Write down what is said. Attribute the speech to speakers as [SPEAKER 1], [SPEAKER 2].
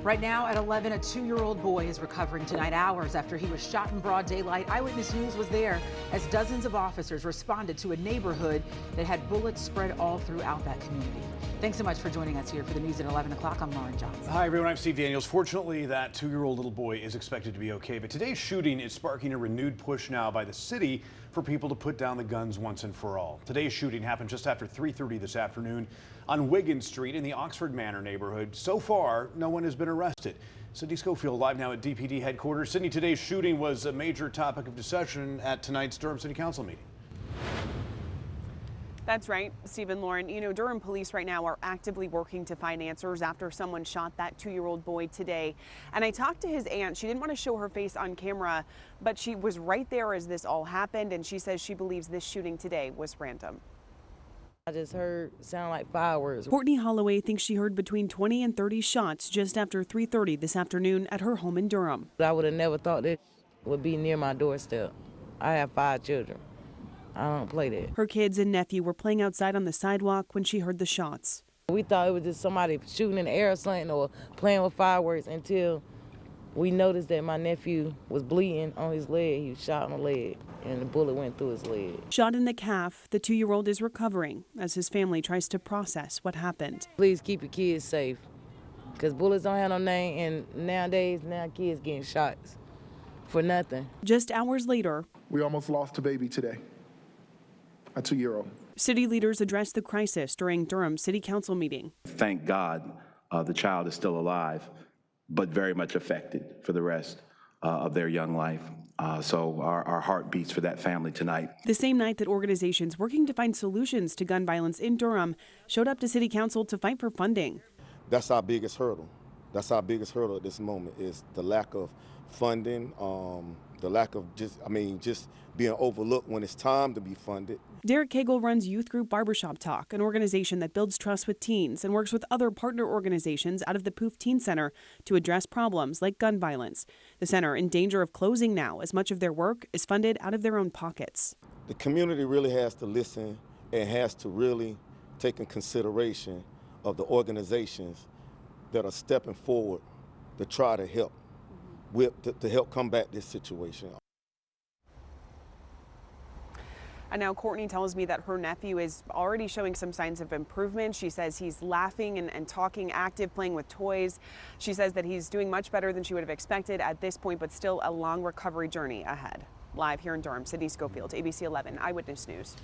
[SPEAKER 1] Right now at 11, a 2-year-old boy is recovering tonight, hours after he was shot in broad daylight. Eyewitness News was there as dozens of officers responded to a neighborhood that had bullets spread all throughout that community. Thanks so much for joining us here for the news at 11 o'clock. I'm Lauren Johnson.
[SPEAKER 2] Hi, everyone. I'm Steve Daniels. Fortunately, that 2-year-old little boy is expected to be okay. But today's shooting is sparking a renewed push now by the city for people to put down the guns once and for all. Today's shooting happened just after 3:30 this afternoon on Wiggins Street in the Oxford Manor neighborhood. So far, no one has been arrested. Cindy Schofield live now at DPD headquarters. Sydney, today's shooting was a major topic of discussion at tonight's Durham City Council meeting.
[SPEAKER 3] That's right, Stephen, Lauren. You know, Durham police right now are actively working to find answers after someone shot that 2-year-old boy today. And I talked to his aunt. She didn't want to show her face on camera, but she was right there as this all happened. And she says she believes this shooting today was random.
[SPEAKER 4] I just heard sound like fireworks.
[SPEAKER 3] Courtney Holloway thinks she heard between 20 and 30 shots just after 3:30 this afternoon at her home in Durham.
[SPEAKER 4] I would have never thought this would be near my doorstep. I have 5 children. I don't play that.
[SPEAKER 3] Her kids and nephew were playing outside on the sidewalk when she heard the shots.
[SPEAKER 4] We thought it was just somebody shooting in the air or something or playing with fireworks until we noticed that my nephew was bleeding on his leg. He was shot on the leg and the bullet went through his leg.
[SPEAKER 3] Shot in the calf, the 2-year-old is recovering as his family tries to process what happened.
[SPEAKER 4] Please keep your kids safe because bullets don't have no name, and nowadays, kids getting shots for nothing.
[SPEAKER 3] Just hours later,
[SPEAKER 5] we almost lost a baby today. A 2-year-old.
[SPEAKER 3] City leaders addressed the crisis during Durham City Council meeting.
[SPEAKER 6] Thank God the child is still alive, but very much affected for the rest of their young life. So our heart beats for that family tonight.
[SPEAKER 3] The same night that organizations working to find solutions to gun violence in Durham showed up to City Council to fight for funding.
[SPEAKER 7] That's our biggest hurdle. That's our biggest hurdle at this moment is the lack of funding, the lack of just being overlooked when it's time to be funded.
[SPEAKER 3] Derek Cagle runs youth group Barbershop Talk, an organization that builds trust with teens and works with other partner organizations out of the Poof Teen Center to address problems like gun violence. The center in danger of closing now as much of their work is funded out of their own pockets.
[SPEAKER 7] The community really has to listen and has to really take in consideration of the organizations that are stepping forward to try to help to help combat this situation.
[SPEAKER 3] And now Courtney tells me that her nephew is already showing some signs of improvement. She says he's laughing and talking, active, playing with toys. She says that he's doing much better than she would have expected at this point, but still a long recovery journey ahead. Live here in Durham, Sydney Schofield, ABC 11 Eyewitness News.